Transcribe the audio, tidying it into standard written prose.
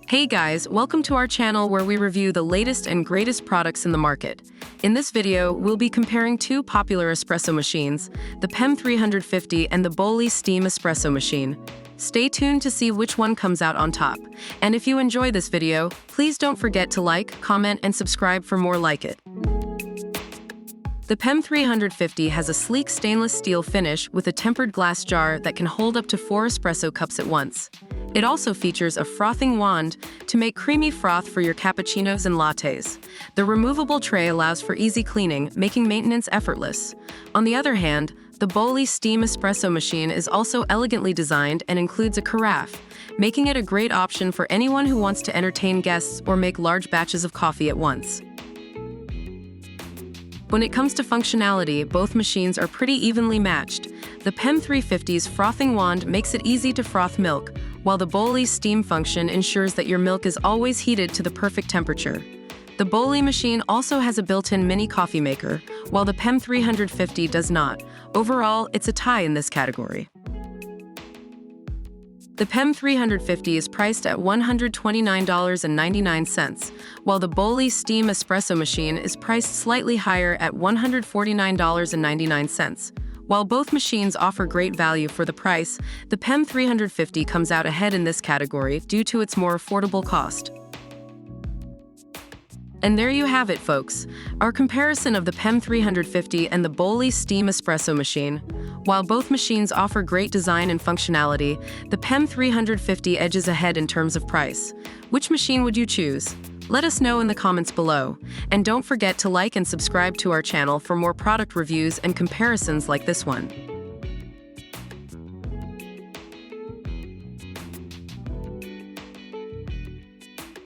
Hey guys, welcome to our channel where we review the latest and greatest products in the market. In this video, we'll be comparing two popular espresso machines, the PEM350 and the Boly steam espresso machine. Stay tuned to see which one comes out on top. And if you enjoy this video, please don't forget to like, comment, and subscribe for more like it. The PEM350 has a sleek stainless steel finish with a tempered glass jar that can hold up to 4 espresso cups at once. It also features a frothing wand to make creamy froth for your cappuccinos and lattes. The removable tray allows for easy cleaning, making maintenance effortless. On the other hand, the Boly steam espresso machine is also elegantly designed and includes a carafe, making it a great option for anyone who wants to entertain guests or make large batches of coffee at once. When it comes to functionality, both machines are pretty evenly matched. The PEM350's frothing wand makes it easy to froth milk, while the Boly steam function ensures that your milk is always heated to the perfect temperature. The Boly machine also has a built-in mini coffee maker, while the PEM350 does not. Overall, it's a tie in this category. The PEM350 is priced at $129.99, while the Boly steam espresso machine is priced slightly higher at $149.99. While both machines offer great value for the price, the PEM350 comes out ahead in this category due to its more affordable cost. And there you have it, folks, our comparison of the PEM350 and the Boly steam espresso machine. While both machines offer great design and functionality, the PEM350 edges ahead in terms of price. Which machine would you choose? Let us know in the comments below. And don't forget to like and subscribe to our channel for more product reviews and comparisons like this one.